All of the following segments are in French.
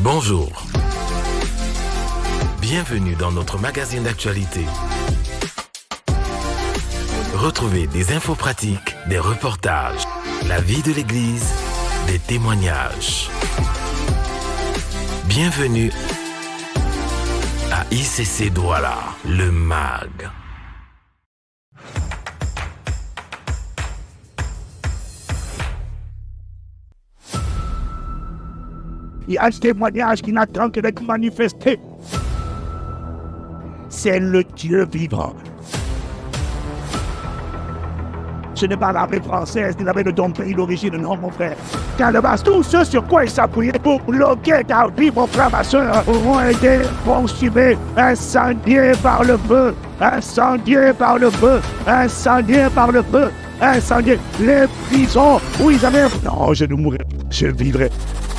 Bonjour. Bienvenue dans notre magazine d'actualité. Retrouvez des infos pratiques, des reportages, la vie de l'Église, des témoignages. Bienvenue à ICC Douala, le MAG. Il y a un témoignage qui n'attend que d'être manifesté. C'est le Dieu vivant. Je ne parle pas française ni de ton pays d'origine, non, mon frère. Car de base, tout ce sur quoi il s'appuyait pour bloquer ta vie, mon frère, ma soeur, auront été consumés, incendiés par le feu, incendiés par le feu, incendiés par le feu, incendiés. Les prisons où ils avaient... Non, je ne mourrai, je vivrai.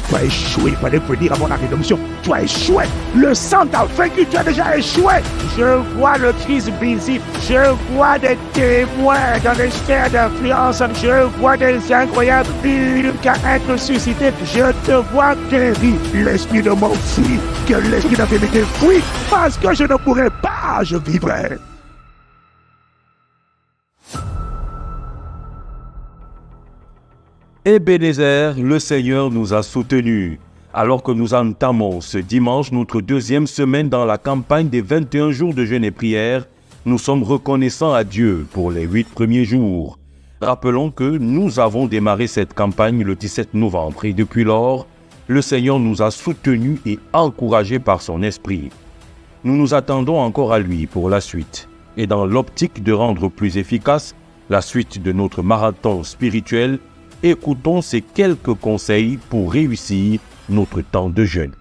Tu as échoué, il fallait prédire avant la rédemption. Tu as échoué. Le sang t'a vaincu, tu as déjà échoué. Je vois le Christ visible. Je vois des témoins dans les sphères d'influence. Je vois des incroyables miracles être suscités. Je te vois guéri. L'esprit de mort fuit. Que l'esprit d'infirmité fuit. Parce que je ne pourrai pas, je vivrai. Ebenezer, le Seigneur nous a soutenus. Alors que nous entamons ce dimanche notre deuxième semaine dans la campagne des 21 jours de jeûne et prière, nous sommes reconnaissants à Dieu pour les 8 premiers jours. Rappelons que nous avons démarré cette campagne le 17 novembre et depuis lors, le Seigneur nous a soutenus et encouragés par son esprit. Nous nous attendons encore à lui pour la suite et dans l'optique de rendre plus efficace la suite de notre marathon spirituel, écoutons ces quelques conseils pour réussir notre temps de jeûne.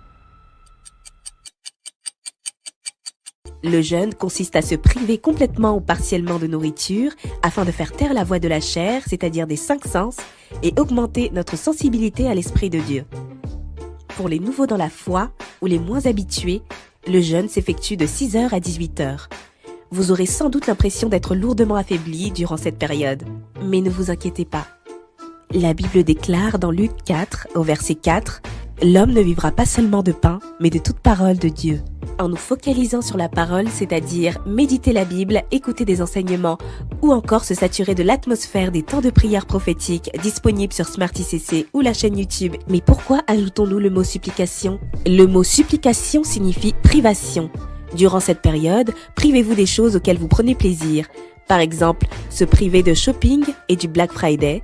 Le jeûne consiste à se priver complètement ou partiellement de nourriture afin de faire taire la voix de la chair, c'est-à-dire des 5 sens, et augmenter notre sensibilité à l'Esprit de Dieu. Pour les nouveaux dans la foi ou les moins habitués, le jeûne s'effectue de 6h à 18h. Vous aurez sans doute l'impression d'être lourdement affaibli durant cette période. Mais ne vous inquiétez pas. La Bible déclare dans Luc 4, au verset 4, « L'homme ne vivra pas seulement de pain, mais de toute parole de Dieu. » En nous focalisant sur la parole, c'est-à-dire méditer la Bible, écouter des enseignements ou encore se saturer de l'atmosphère des temps de prière prophétiques disponibles sur Smart ICC ou la chaîne YouTube. Mais pourquoi ajoutons-nous le mot supplication ? Le mot supplication signifie privation. Durant cette période, privez-vous des choses auxquelles vous prenez plaisir. Par exemple, se priver de shopping et du Black Friday,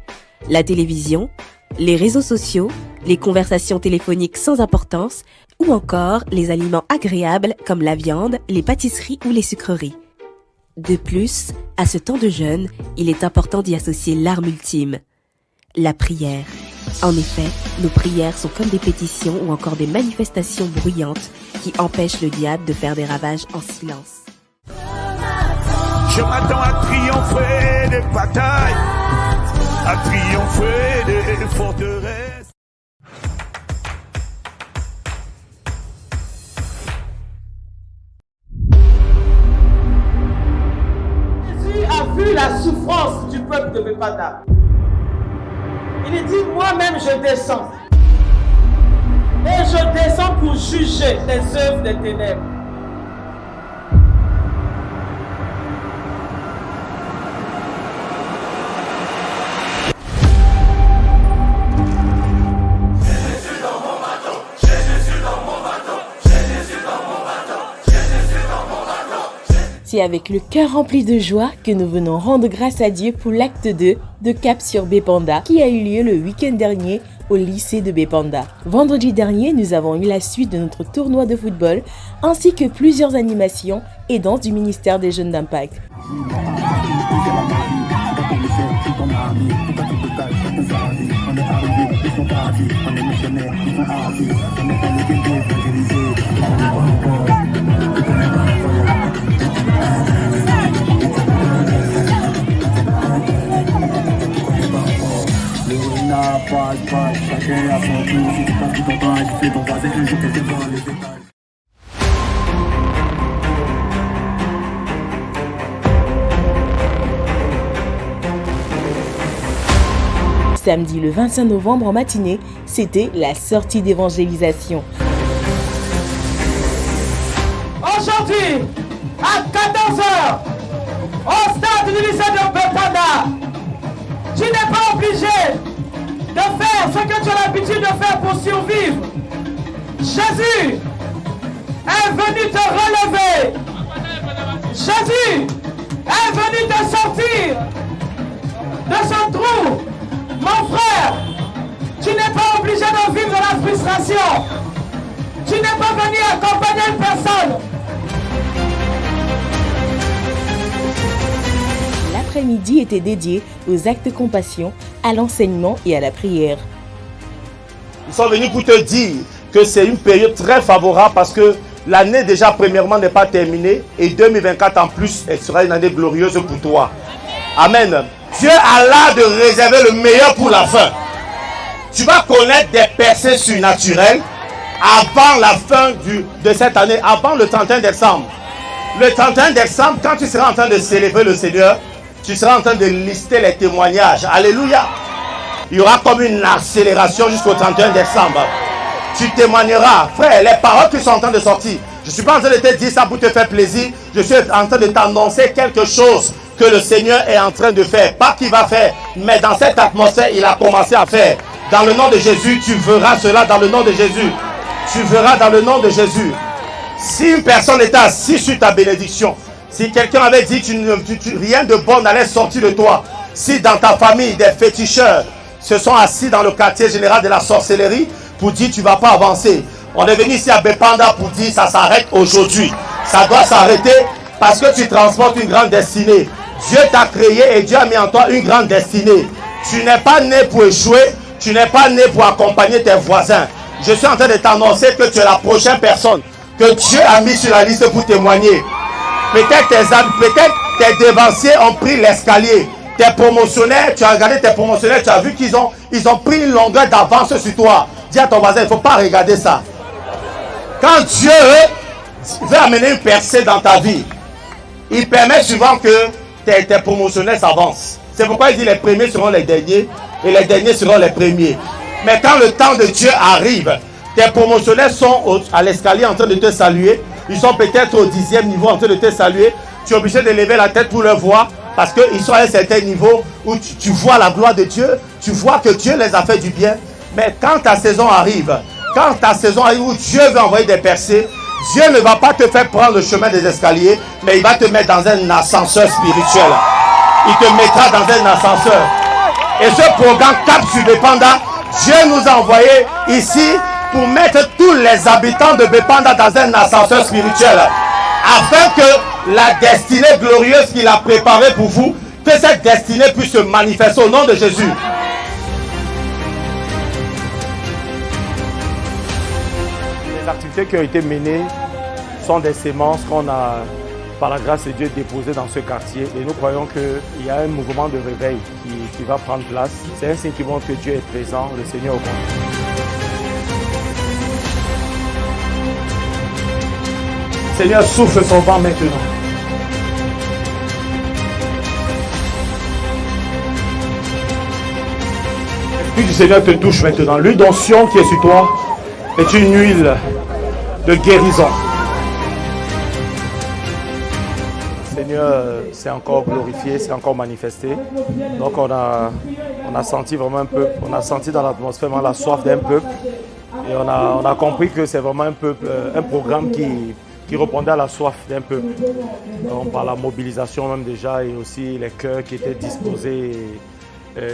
la télévision, les réseaux sociaux, les conversations téléphoniques sans importance ou encore les aliments agréables comme la viande, les pâtisseries ou les sucreries. De plus, à ce temps de jeûne, il est important d'y associer l'arme ultime, la prière. En effet, nos prières sont comme des pétitions ou encore des manifestations bruyantes qui empêchent le diable de faire des ravages en silence. Je m'attends à triompher des batailles, à triompher des forteresses. Jésus a vu la souffrance du peuple de Bépanda. Il dit, moi-même je descends. Et je descends pour juger les œuvres des ténèbres. C'est avec le cœur rempli de joie que nous venons rendre grâce à Dieu pour l'acte 2 de Cap sur Bépanda qui a eu lieu le week-end dernier au lycée de Bépanda. Vendredi dernier, nous avons eu la suite de notre tournoi de football ainsi que plusieurs animations et danses du ministère des Jeunes d'Impact. Chacun à son tour, si tu passes tout ton temps, tu fais ton voisin un jour t'es devant les étages. Samedi le 25 novembre en matinée, c'était la sortie d'évangélisation. Aujourd'hui, à 14h, au stade du lycée de Bepanda, tu n'es pas obligé de faire ce que tu as l'habitude de faire pour survivre. Jésus est venu te relever. Jésus est venu te sortir de ce trou. Mon frère, tu n'es pas obligé de vivre dans la frustration. Tu n'es pas venu accompagner une personne. L'après-midi était dédié aux actes de compassion, à l'enseignement et à la prière. Nous sommes venus pour te dire que c'est une période très favorable parce que l'année déjà premièrement n'est pas terminée et 2024 en plus, elle sera une année glorieuse pour toi. Amen. Dieu a l'art de réserver le meilleur pour la fin. Tu vas connaître des percées surnaturelles avant la fin de cette année, avant le 31 décembre. Le 31 décembre, quand tu seras en train de célébrer le Seigneur, tu seras en train de lister les témoignages. Alléluia. Il y aura comme une accélération jusqu'au 31 décembre. Tu témoigneras. Frère, les paroles qui sont en train de sortir, je ne suis pas en train de te dire ça pour te faire plaisir. Je suis en train de t'annoncer quelque chose que le Seigneur est en train de faire. Pas qu'il va faire, mais dans cette atmosphère, il a commencé à faire. Dans le nom de Jésus, tu verras cela dans le nom de Jésus. Tu verras dans le nom de Jésus. Si une personne était assise sur ta bénédiction, si quelqu'un avait dit que rien de bon n'allait sortir de toi, si dans ta famille des féticheurs se sont assis dans le quartier général de la sorcellerie pour dire tu ne vas pas avancer, on est venu ici à Bepanda pour dire ça s'arrête aujourd'hui. Ça doit s'arrêter parce que tu transportes une grande destinée. Dieu t'a créé et Dieu a mis en toi une grande destinée. Tu n'es pas né pour échouer, tu n'es pas né pour accompagner tes voisins. Je suis en train de t'annoncer que tu es la prochaine personne que Dieu a mis sur la liste pour témoigner. Peut-être tes dévanciers ont pris l'escalier. Tes promotionnaires, tu as regardé tes promotionnaires, tu as vu qu'ils ont pris une longueur d'avance sur toi. Dis à ton voisin, il ne faut pas regarder ça. Quand Dieu veut amener une percée dans ta vie, il permet souvent que tes promotionnaires s'avancent. C'est pourquoi il dit les premiers seront les derniers et les derniers seront les premiers. Mais quand le temps de Dieu arrive, tes promotionnaires sont à l'escalier en train de te saluer. Ils sont peut-être au 10e niveau en train de te saluer. Tu es obligé de lever la tête pour le voir parce qu'ils sont à un certain niveau où tu vois la gloire de Dieu. Tu vois que Dieu les a fait du bien. Mais quand ta saison arrive, où Dieu veut envoyer des percées, Dieu ne va pas te faire prendre le chemin des escaliers, mais il va te mettre dans un ascenseur spirituel. Il te mettra dans un ascenseur. Et ce programme Cap sur Bepanda, Dieu nous a envoyé ici pour mettre tous les habitants de Bepanda dans un ascenseur spirituel. Afin que la destinée glorieuse qu'il a préparée pour vous, que cette destinée puisse se manifester au nom de Jésus. Les activités qui ont été menées sont des sémences qu'on a, par la grâce de Dieu, déposées dans ce quartier. Et nous croyons qu'il y a un mouvement de réveil qui va prendre place. C'est un signe qui montre que Dieu est présent, le Seigneur au compte. Seigneur, souffle son vent maintenant. L'Esprit du Seigneur te touche maintenant. L'huile d'onction qui est sur toi est une huile de guérison. Seigneur, c'est encore glorifié, c'est encore manifesté. Donc on a senti vraiment un peuple, on a senti dans l'atmosphère la soif d'un peuple. Et on a compris que c'est vraiment un peuple, un programme qui répondait à la soif d'un peuple. Donc, par la mobilisation même déjà et aussi les cœurs qui étaient disposés,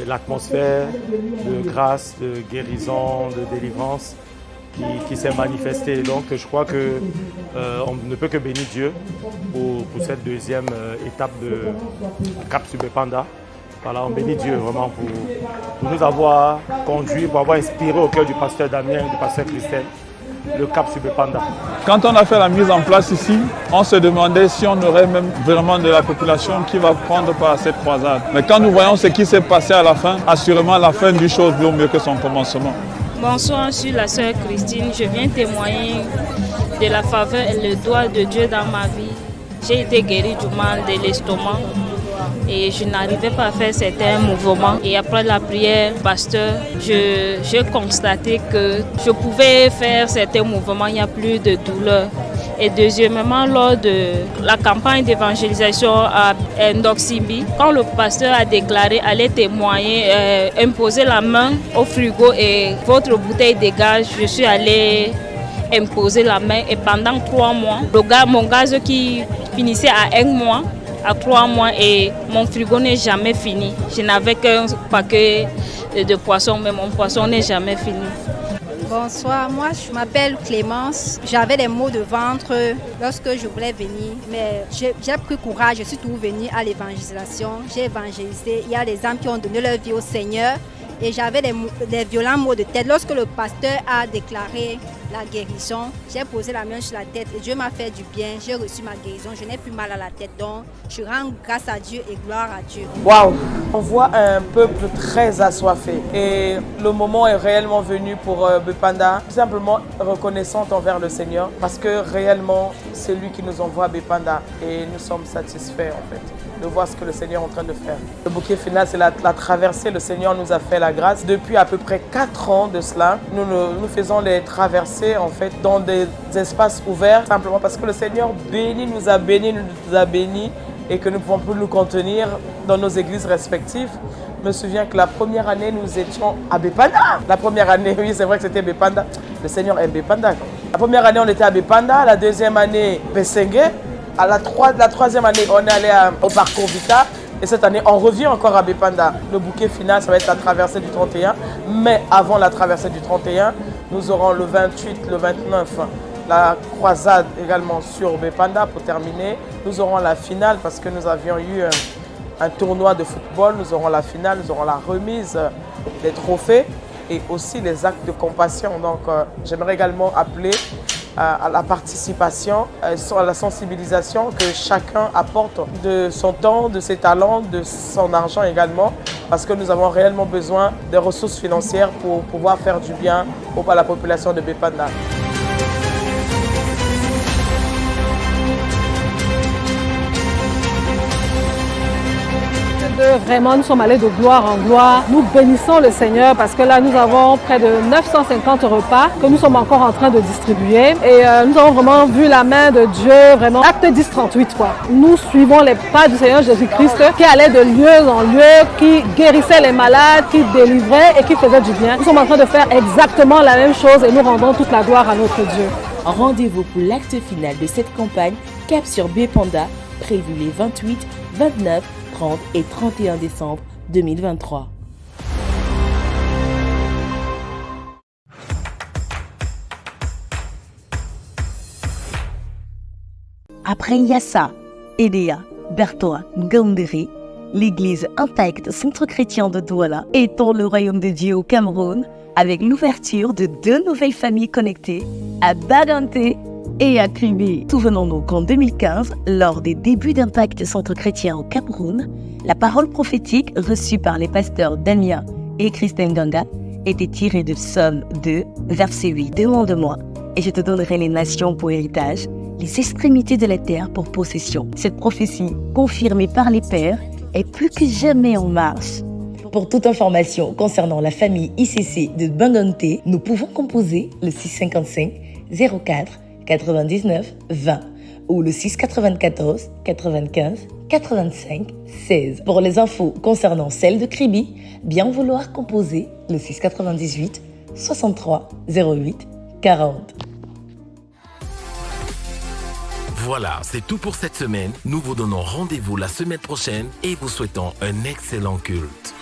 l'atmosphère de grâce, de guérison, de délivrance qui s'est manifestée. Donc je crois qu'on ne peut que bénir Dieu pour cette deuxième étape de Cap sur Bepanda. Voilà, on bénit Dieu vraiment pour nous avoir conduits, pour avoir inspiré au cœur du pasteur Damien et du pasteur Christelle le Cap sur Bepanda. Quand on a fait la mise en place ici, on se demandait si on aurait même vraiment de la population qui va prendre part à cette croisade. Mais quand nous voyons ce qui s'est passé à la fin, assurément la fin d'une chose vaut mieux que son commencement. Bonsoir, je suis la sœur Christine. Je viens témoigner de la faveur et le doigt de Dieu dans ma vie. J'ai été guérie du mal de l'estomac et je n'arrivais pas à faire certains mouvements. Et après la prière, pasteur, j'ai constaté que je pouvais faire certains mouvements, il n'y a plus de douleur. Et deuxièmement, lors de la campagne d'évangélisation à Ndoximbi, quand le pasteur a déclaré aller témoigner, imposer la main au frigo et votre bouteille dégage, je suis allée imposer la main et pendant 3 mois, mon gaz qui finissait à 1 mois, à 3 mois et mon frigo n'est jamais fini. Je n'avais qu'un paquet de poissons, mais mon poisson n'est jamais fini. Bonsoir, moi je m'appelle Clémence. J'avais des maux de ventre lorsque je voulais venir, mais j'ai pris courage, je suis toujours venue à l'évangélisation. J'ai évangélisé, il y a des âmes qui ont donné leur vie au Seigneur et j'avais des violents maux de tête. Lorsque le pasteur a déclaré la guérison, j'ai posé la main sur la tête et Dieu m'a fait du bien, j'ai reçu ma guérison, je n'ai plus mal à la tête, donc je rends grâce à Dieu et gloire à Dieu. Waouh! On voit un peuple très assoiffé et le moment est réellement venu pour Bepanda, tout simplement reconnaissante envers le Seigneur parce que réellement c'est lui qui nous envoie à Bepanda et nous sommes satisfaits en fait de voir ce que le Seigneur est en train de faire. Le bouquet final, c'est la traversée. Le Seigneur nous a fait la grâce. Depuis à peu près 4 ans de cela, nous faisons les traversées en fait dans des espaces ouverts, simplement parce que le Seigneur nous a bénis et que nous ne pouvons plus nous contenir dans nos églises respectives. Je me souviens que la première année, nous étions à Bepanda. La première année, oui, c'est vrai que c'était Bepanda. Le Seigneur aime Bepanda. La première année, on était à Bepanda. La deuxième année, Bessengue. À la troisième année, on est allé au parcours Vita. Et cette année, on revient encore à Bepanda. Le bouquet final, ça va être la traversée du 31. Mais avant la traversée du 31, nous aurons le 28, le 29, la croisade également sur Bepanda pour terminer. Nous aurons la finale parce que nous avions eu un tournoi de football. Nous aurons la finale, nous aurons la remise des trophées et aussi les actes de compassion. Donc, j'aimerais également appeler à la participation, à la sensibilisation que chacun apporte de son temps, de ses talents, de son argent également, parce que nous avons réellement besoin de ressources financières pour pouvoir faire du bien à la population de Bepanda. Vraiment, nous sommes allés de gloire en gloire. Nous bénissons le Seigneur parce que là, nous avons près de 950 repas que nous sommes encore en train de distribuer. Et nous avons vraiment vu la main de Dieu, vraiment. Acte 10-38, quoi. Nous suivons les pas du Seigneur Jésus-Christ qui allait de lieu en lieu, qui guérissait les malades, qui délivrait et qui faisait du bien. Nous sommes en train de faire exactement la même chose et nous rendons toute la gloire à notre Dieu. Rendez-vous pour l'acte final de cette campagne Cap sur Bepanda, prévu les 28, 29, 30 et 31 décembre 2023. Après Yassa, Edea, Bertois, Ngaoundéré, l'église Impact Centre Chrétien de Douala étend le royaume de Dieu au Cameroun avec l'ouverture de 2 nouvelles familles connectées à Baganté et à Kribi. Souvenons-nous qu'en 2015, lors des débuts d'Impact Centre Chrétien au Cameroun, la parole prophétique reçue par les pasteurs Damien et Christine Ganga était tirée de Psaume 2, verset 8. Demande-moi, et je te donnerai les nations pour héritage, les extrémités de la terre pour possession. Cette prophétie, confirmée par les pères, est plus que jamais en marche. Pour toute information concernant la famille ICC de Banganté, nous pouvons composer le 655 04 99 20 ou le 694 95 85 16. Pour les infos concernant celle de Kribi, bien vouloir composer le 698 63 08 40. Voilà, c'est tout pour cette semaine. Nous vous donnons rendez-vous la semaine prochaine et vous souhaitons un excellent culte.